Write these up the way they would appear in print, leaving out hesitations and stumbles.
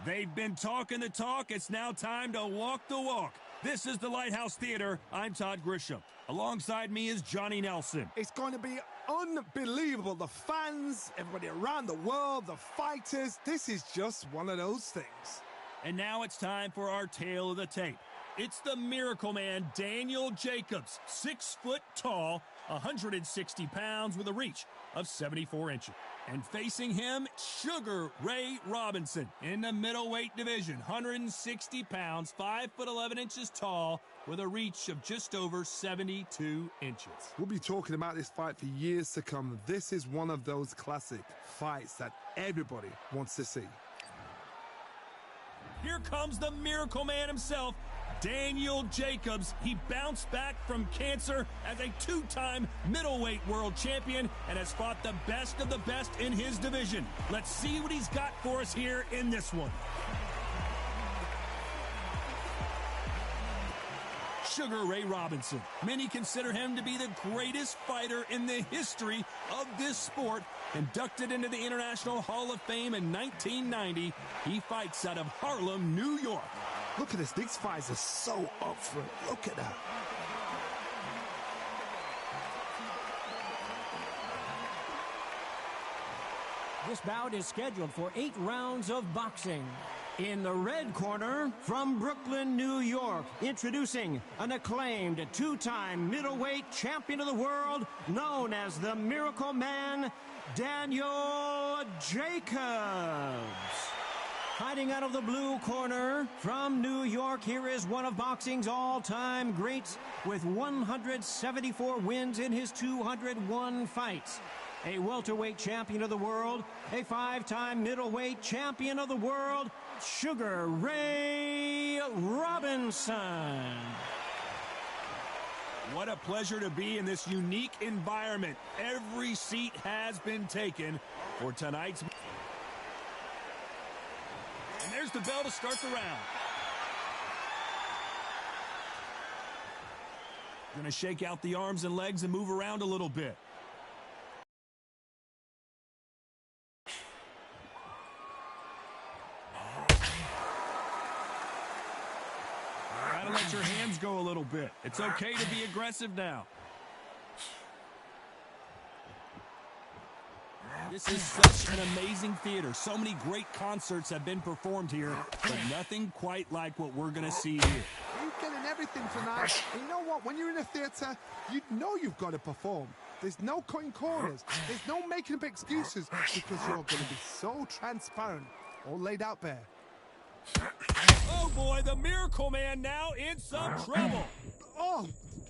They've been talking the talk. It's now time to walk the walk. This is the Lighthouse Theater. I'm Todd Grisham. Alongside me is Johnny Nelson. It's going to be unbelievable. The fans, everybody around the world, the fighters. This is just one of those things. And now it's time for our tale of the tape. It's the Miracle Man, Daniel Jacobs, 6 foot tall, 160 pounds with a reach of 74 inches. And facing him, Sugar Ray Robinson in the middleweight division, 160 pounds, 5 foot 11 inches tall, with a reach of just over 72 inches. We'll be talking about this fight for years to come. This is one of those classic fights that everybody wants to see. Here comes the Miracle Man himself, Daniel Jacobs. He bounced back from cancer as a 2-time middleweight world champion and has fought the best of the best in his division. Let's see what he's got for us here in this one. Sugar Ray Robinson. Many consider him to be the greatest fighter in the history of this sport. Inducted into the International Hall of Fame in 1990, he fights out of Harlem, New York. Look at this. These fights are so up front. Look at that. This bout is scheduled for 8 rounds of boxing. In the red corner, from Brooklyn, New York, introducing an acclaimed 2-time middleweight champion of the world, known as the Miracle Man, Daniel Jacobs. Hiding out of the blue corner, from New York, here is one of boxing's all-time greats with 174 wins in his 201 fights. A welterweight champion of the world, a 5-time middleweight champion of the world, Sugar Ray Robinson. What a pleasure to be in this unique environment. Every seat has been taken for tonight's. And there's the bell to start the round. Gonna shake out the arms and legs and move around a little bit. Gotta let your hands go a little bit. It's okay to be aggressive now. This is such an amazing theater. So many great concerts have been performed here, but nothing quite like what we're going to see here. You're getting everything tonight. And you know what? When you're in a theater, you know you've got to perform. There's no cutting corners. There's no making up excuses because you're going to be so transparent, all laid out there. Oh, boy, the Miracle Man now in some trouble. Oh,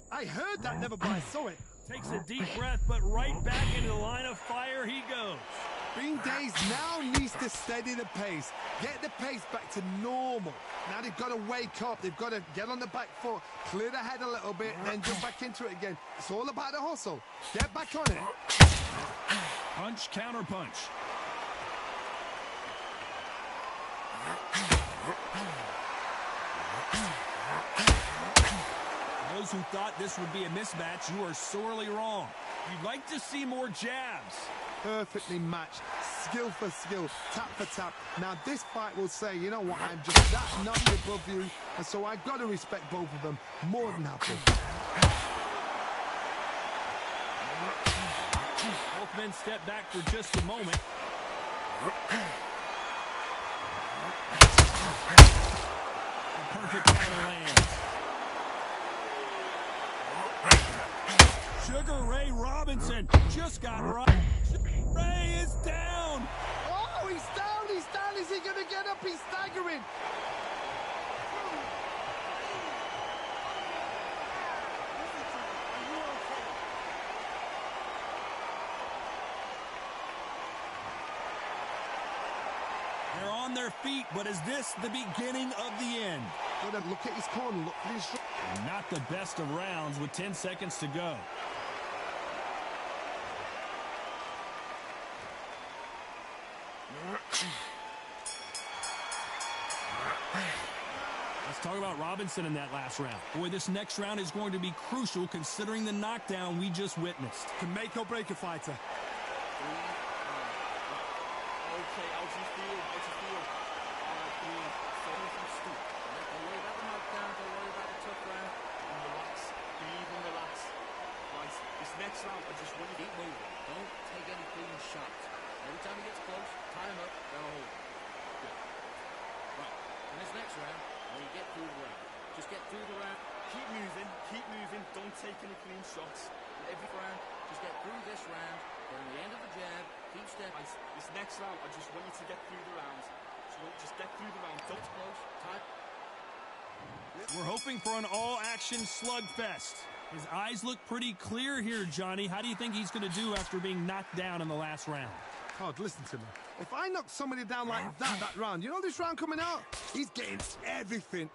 I heard that, never but I saw it. Takes a deep breath, but right back into the line of fire he goes. Bean Days now needs to steady the pace, get the pace back to normal. Now they've got to wake up, they've got to get on the back foot, clear the head a little bit, and then jump back into it again. It's all about the hustle. Get back on it. Punch, counter punch. Those who thought this would be a mismatch, you are sorely wrong. You'd like to see more jabs. Perfectly matched, skill for skill, tap for tap. Now this fight will say, you know what, I'm just that notch above you, and so I've got to respect both of them more than happy. Both men step back for just a moment. A perfect counter lands. Sugar Ray Robinson just got right. Ray is down. Oh, he's down, he's down. Is he going to get up? He's staggering. They're on their feet, but is this the beginning of the end? Look at his corner, look at his... Not the best of rounds with 10 seconds to go. Let's talk about Robinson in that last round. Boy, this next round is going to be crucial considering the knockdown we just witnessed. Can make or break a fighter. Okay, how's he feel? How's he feel? next round, I just want you to keep moving. Don't take any clean shots. Every time he gets close, tie him up, then hold. Good. Right. In this next round, when you get through the round, just get through the round. Keep moving, don't take any clean shots. Every round, just get through this round. Then at the end of the jab, keep stepping. This next round, I just want you to get through the rounds. Just get through the round. Don't close, tight. We're hoping for an all-action slugfest. His eyes look pretty clear here, Johnny. How do you think he's going to do after being knocked down in the last round? Todd, listen to me. If I knock somebody down like that round, you know this round coming out? He's getting everything,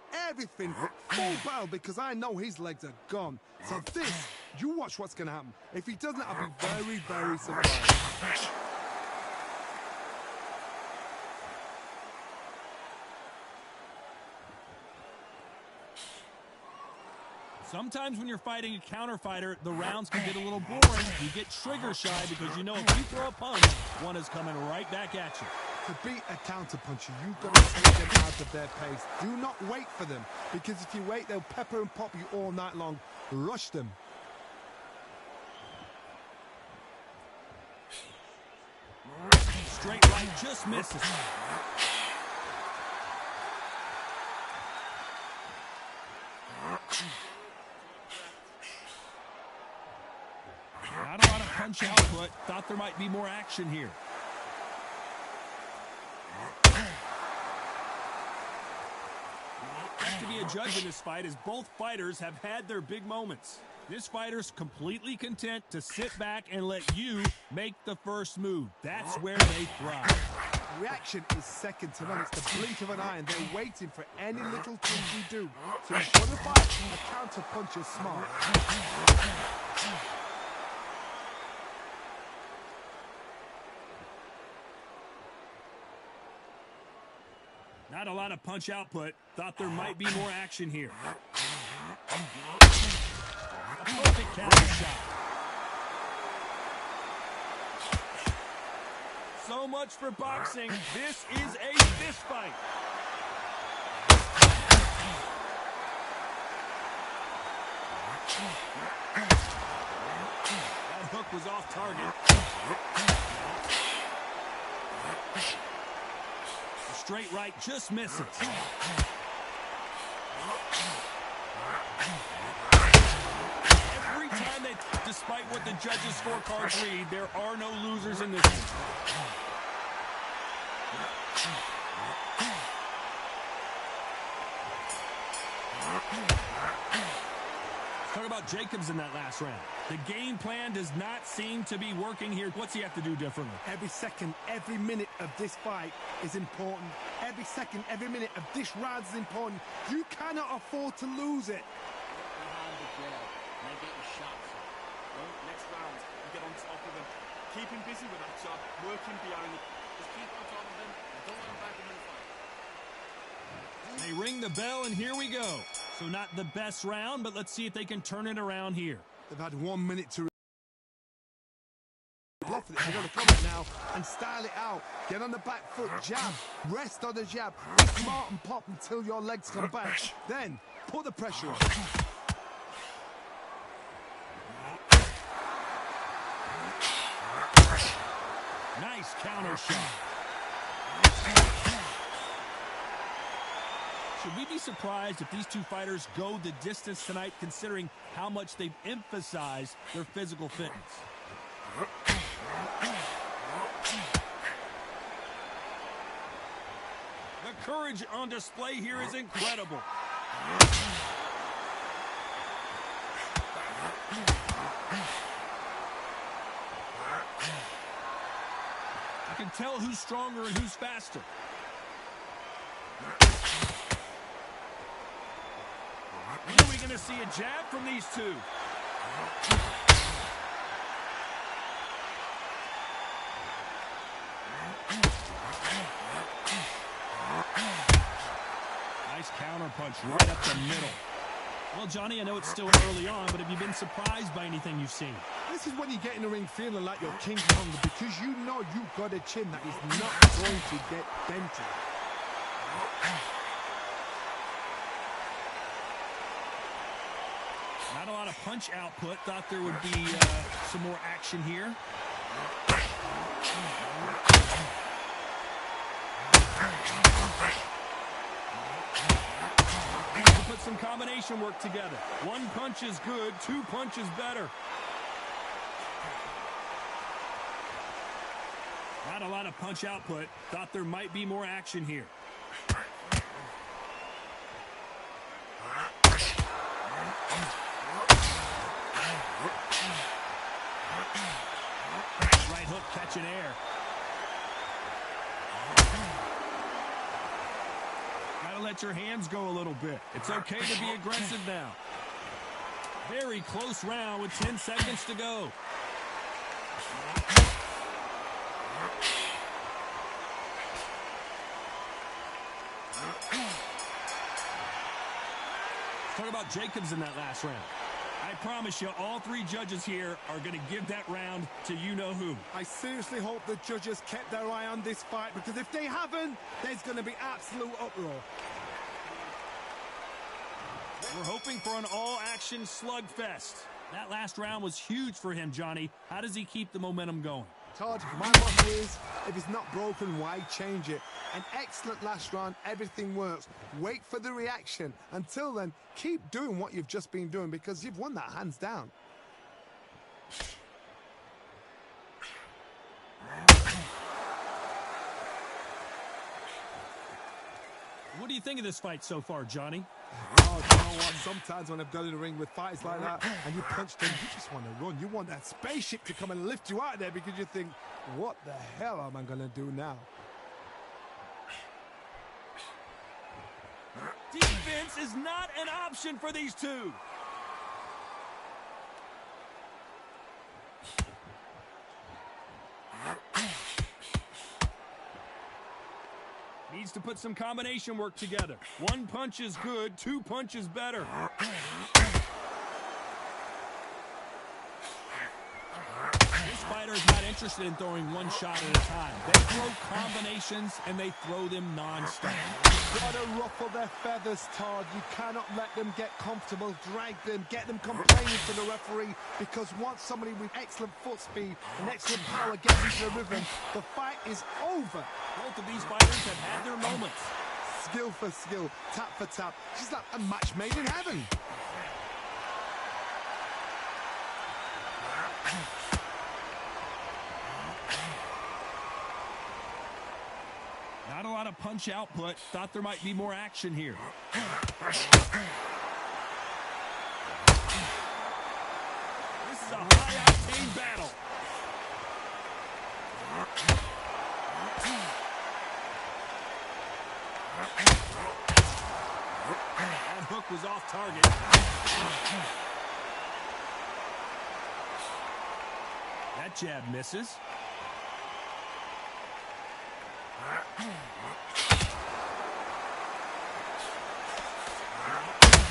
full barrel, because I know his legs are gone. So this, you watch what's going to happen. If he doesn't, I'll be very, very surprised. Sometimes when you're fighting a counter fighter, the rounds can get a little boring. You get trigger shy because you know if you throw a punch, one is coming right back at you. To beat a counter puncher, you've got to take them out of their pace. Do not wait for them, because if you wait, they'll pepper and pop you all night long. Rush them. Straight right just misses. Not a lot of punch output. Thought there might be more action here. Have to be a judge in this fight, as both fighters have had their big moments. This fighter's completely content to sit back and let you make the first move. That's where they thrive. Reaction is second to none. It's the blink of an eye, and they're waiting for any little thing you do. So you've got to fight a counter puncher smart. Not a lot of punch output. Thought there might be more action here. A perfect counter shot. So much for boxing. This is a fist fight. That hook was off target. The straight right just misses. Every time despite what the judges' scorecards read, there are no losers in this one. Talk about Jacobs in that last round. The game plan does not seem to be working here. What's he have to do differently? Every second, every minute of this fight is important. Every second, every minute of this round is important. You cannot afford to lose it. Behind the jab, and then get your shots. Next round, you get on top of him. Keep him busy with that job. Work him behind him. Just keep on top of him, and don't let him back into the fight. They ring the bell, and here we go. So not the best round, but let's see if they can turn it around here. They've had 1 minute to bluff it. They've got to come in now and style it out. Get on the back foot, jab, rest on the jab. Be smart and pop until your legs come back. Then put the pressure on. Nice counter shot. Should we be surprised if these two fighters go the distance tonight, considering how much they've emphasized their physical fitness? The courage on display here is incredible. You can tell who's stronger and who's faster. When are we going to see a jab from these two? Nice counter punch right up the middle. Well, Johnny, I know it's still early on, but have you been surprised by anything you've seen? This is when you get in the ring feeling like you're King Kong, because you know you've got a chin that is not going to get dented. Not a lot of punch output. Thought there would be some more action here. Put some combination work together. One punch is good, two punches better. Not a lot of punch output. Thought there might be more action here. Right hook catching air. Gotta let your hands go a little bit. It's okay to be aggressive now. Very close round with 10 seconds to go. Talk about Jacobs in that last round. I promise you, all three judges here are going to give that round to you-know-who. I seriously hope the judges kept their eye on this fight, because if they haven't, there's going to be absolute uproar. We're hoping for an all-action slugfest. That last round was huge for him, Johnny. How does he keep the momentum going? Todd, my motto is, if it's not broken, why change it? An excellent last round, everything works. Wait for the reaction. Until then, keep doing what you've just been doing, because you've won that hands down. What do you think of this fight so far, Johnny? Oh, you know what? Sometimes when I've got in the ring with fights like that and you punch them, you just want to run. You want that spaceship to come and lift you out of there, because you think, what the hell am I going to do now? Defense is not an option for these two. Needs to put some combination work together. One punch is good, two punches better. This fighter is not interested in throwing one shot at a time. They throw combinations, and they throw them non-stop. You've got to ruffle their feathers, Todd. You cannot let them get comfortable, drag them, get them complaining to the referee, because once somebody with excellent foot speed and excellent power gets into the rhythm, the fight is over. Both of these fighters have had their moments. Skill for skill, tap for tap. She's like a match made in heaven. Not a lot of punch output. Thought there might be more action here. This is a high-octane battle. That hook was off target. That jab misses.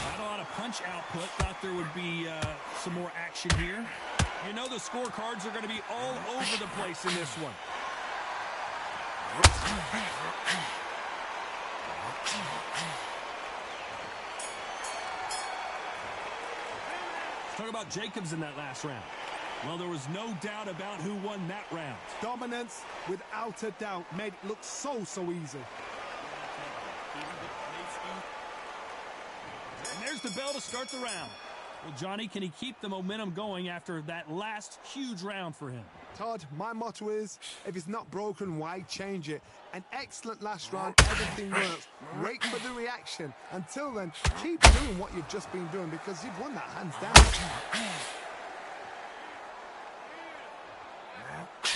Not a lot of punch output. Thought there would be some more action here. You know the scorecards are going to be all over the place in this one. Let's talk about Jacobs in that last round. Well, there was no doubt about who won that round. Dominance, without a doubt, made it look so easy. And there's the bell to start the round. Well, Johnny, can he keep the momentum going after that last huge round for him? Todd, my motto is, if it's not broken, why change it? An excellent last round, everything works. Wait for the reaction. Until then, keep doing what you've just been doing, because you've won that hands down.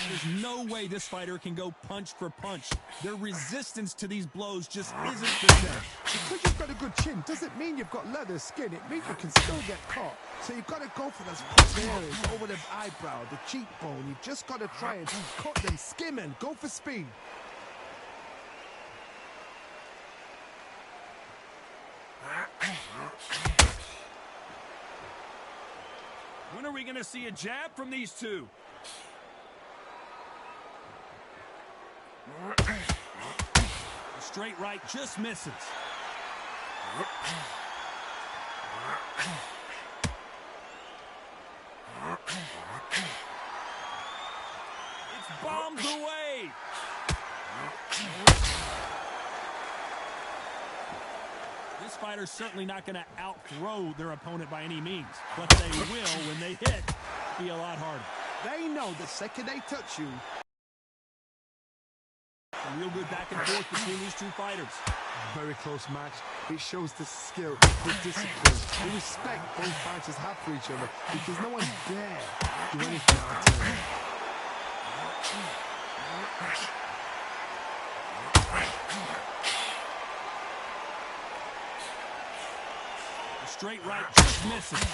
There's no way this fighter can go punch for punch. Their resistance to these blows just isn't the same. Because you've got a good chin doesn't mean you've got leather skin. It means you can still get caught. So you've got to go for those punch areas over the eyebrow, the cheekbone. You've just got to try and cut them, skim and go for speed. When are we going to see a jab from these two? The straight right just misses. fighter's certainly not going to out-throw their opponent by any means, but they will, when they hit, be a lot harder. They know the second they touch you. A real good back and forth between these two fighters. Very close match. It shows the skill, the discipline, the respect both fighters have for each other, because no one dare do anything out of it. A straight right just missing.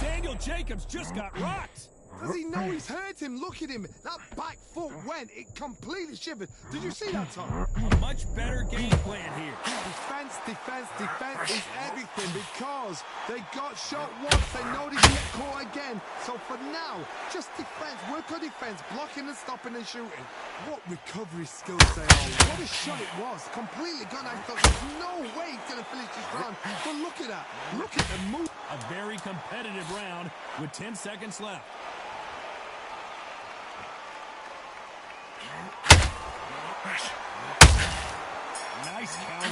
Daniel Jacobs just got rocked. Does he know he's hurt him? Look at him. That back foot went. It completely shivered. Did you see that, Tom? A much better game plan here. Defense, defense, defense is everything, because they got shot once. They know they can get caught again. So for now, just defense. Work on defense. Blocking and stopping and shooting. What recovery skills they are. What a shot it was. Completely gone. I thought there's no way he's going to finish this round. But look at that. Look at the move. A very competitive round with 10 seconds left. Nice counter.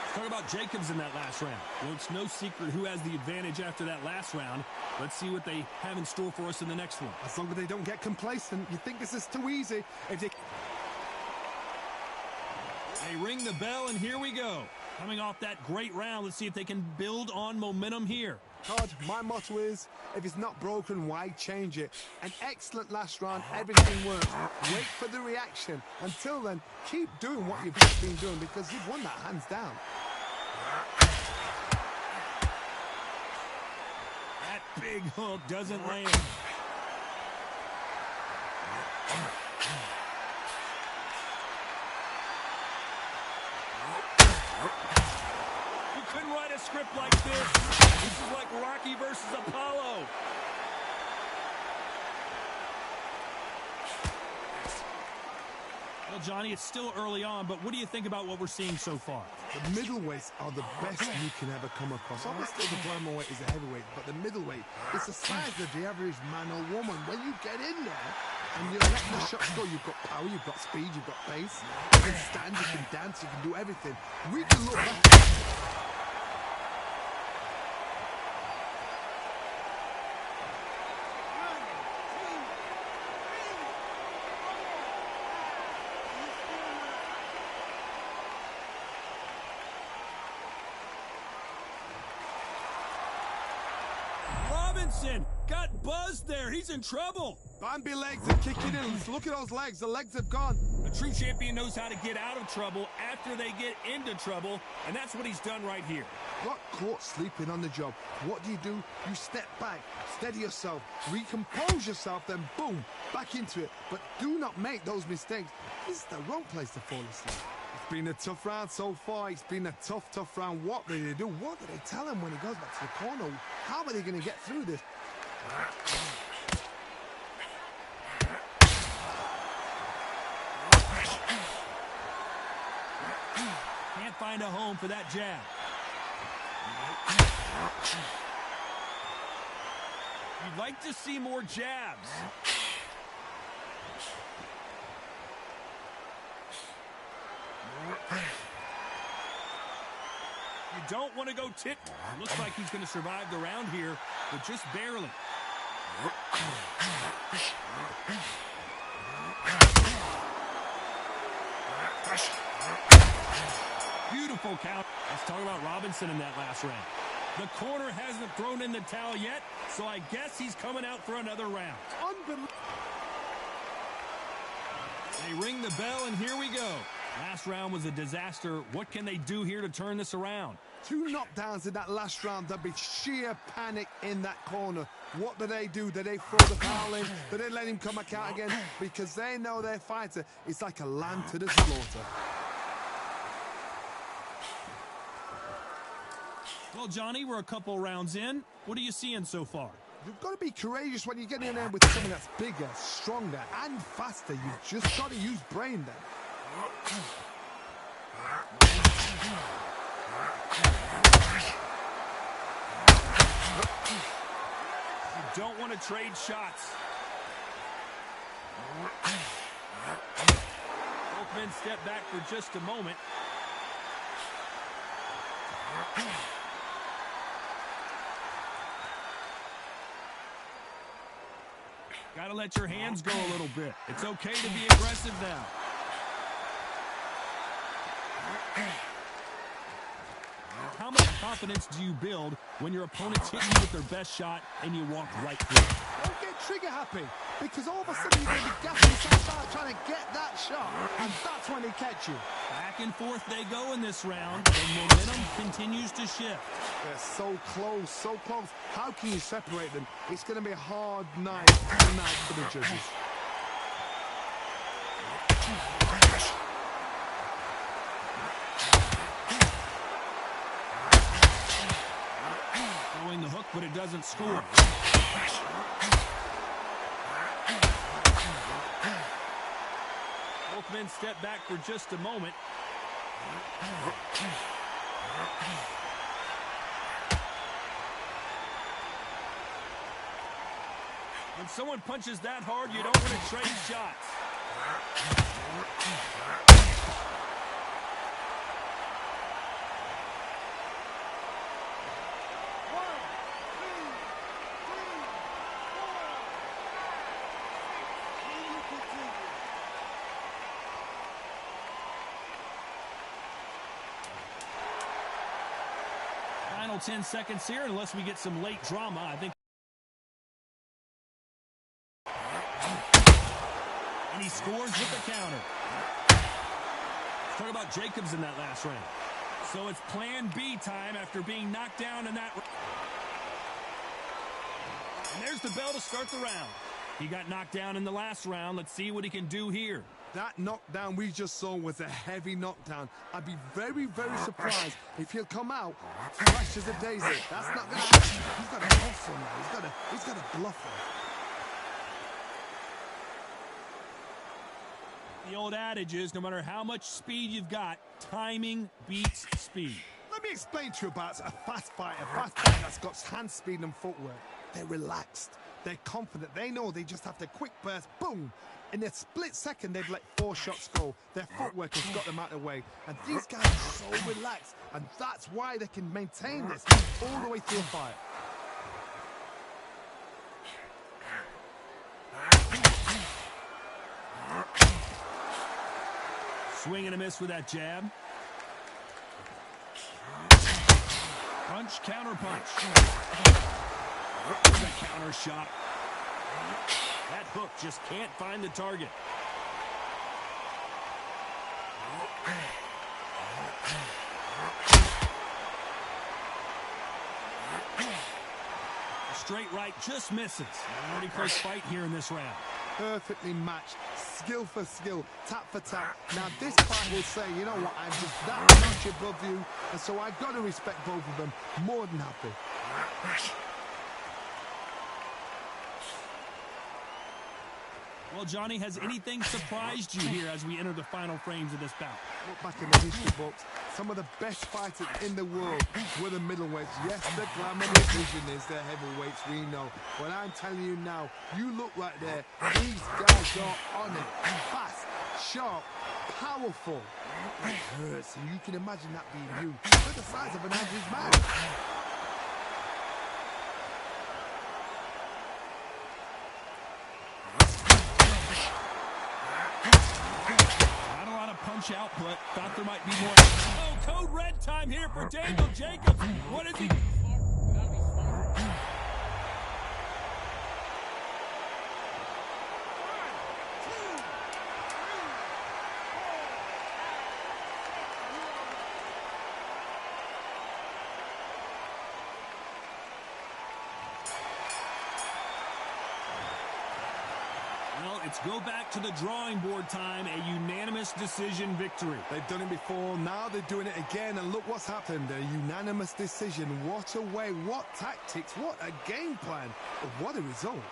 Let's talk about Jacobs in that last round. Well, it's no secret who has the advantage after that last round. Let's see what they have in store for us in the next one. As long as they don't get complacent, you think this is too easy. If they ring the bell, and here we go. Coming off that great round, let's see if they can build on momentum here. Todd, my motto is, if it's not broken, why change it? An excellent last round, everything works. Wait for the reaction. Until then, keep doing what you've just been doing, because you've won that hands down. That big hook doesn't land. You couldn't write a script like this. This is like Rocky versus Apollo. Well, Johnny, it's still early on, but what do you think about what we're seeing so far? The middleweights are the best you can ever come across. Obviously, the Brahmaweight is a heavyweight, but the middleweight is the size of the average man or woman. When you get in there and you're letting the shots go, you've got power, you've got speed, you've got pace. You can stand, you can dance, you can do everything. We can look back. Robinson got buzzed there. He's in trouble. Bambi legs are kicking in. Look at those legs. The legs have gone. A true champion knows how to get out of trouble after they get into trouble, and that's what he's done right here. Got caught sleeping on the job. What do? You step back, steady yourself, recompose yourself, then boom, back into it. But do not make those mistakes. This is the wrong place to fall asleep. It's been a tough round so far. It's been a tough round. What do they do? What do they tell him when he goes back to the corner? How are they going to get through this? Can't find a home for that jab. You'd like to see more jabs. You don't want to go tit. Looks like he's going to survive the round here, but just barely. Beautiful count. Let's talk about Robinson in that last round. The corner hasn't thrown in the towel yet, so I guess he's coming out for another round. Unbelievable. They ring the bell, and here we go. Last round was a disaster. What can they do here to turn this around? 2 knockdowns in that last round. There'll be sheer panic in that corner. What do? Do they throw the foul in? Do they let him come back out again? Because they know their fighter is like a lamb to the slaughter. Well, Johnny, we're a couple rounds in. What are you seeing so far? You've got to be courageous when you get in there with someone that's bigger, stronger, and faster. You've just got to use brain then. You don't want to trade shots. Both men step back for just a moment. Gotta let your hands go a little bit. It's okay to be aggressive now. How much confidence do you build when your opponents hit you with their best shot and you walk right through it? Don't get trigger happy, because all of a sudden you're going to be gassing yourself out trying to get that shot, and that's when they catch you. Back and forth they go in this round. The momentum continues to shift. They're so close, so close. How can you separate them? It's going to be a hard night tonight for the judges. Throwing the hook, but it doesn't score. Both men step back for just a moment. When someone punches that hard, you don't want to trade shots. Final 10 seconds here, unless we get some late drama. I think. And he scores with the counter. Let's talk about Jacobs in that last round. So it's plan B time after being knocked down in that. And there's the bell to start the round. He got knocked down in the last round. Let's see what he can do here. That knockdown we just saw was a heavy knockdown. I'd be very, very surprised if he'll come out fresh as a daisy. That's not going to happen. He's got to hustle now. He's got to bluff him. The old adage is, no matter how much speed you've got, timing beats speed. Let me explain to you about a fast fighter that's got hand speed and footwork. They're relaxed. They're confident. They know they just have to quick burst, boom. In a split second, they've let 4 shots go. Their footwork has got them out of the way. And these guys are so relaxed. And that's why they can maintain this all the way through a fight. Swing and a miss with that jab. Punch, counter punch. The counter shot. That hook just can't find the target. A straight right just misses. A pretty close fight here in this round. Perfectly matched, skill for skill, tap for tap. Now this fight will say, you know what, I'm just that much above you, and so I've got to respect both of them. More than happy. Well, Johnny, has anything surprised you here as we enter the final frames of this bout? Look back in the history books. Some of the best fighters in the world were the middleweights. Yes, the glamour division is the heavyweights, we know. But I'm telling you now, you look right there. These guys are on it. Fast, sharp, powerful. It hurts. You can imagine that being you. They're the size of an average man. Punch output. Thought there might be more. Oh, code red time here for Daniel Jacobs. What is he? Well, it's go back to the drawing board time, a unanimous decision victory. They've done it before, now they're doing it again, and look what's happened. A unanimous decision. What a way, what tactics, what a game plan. What a result.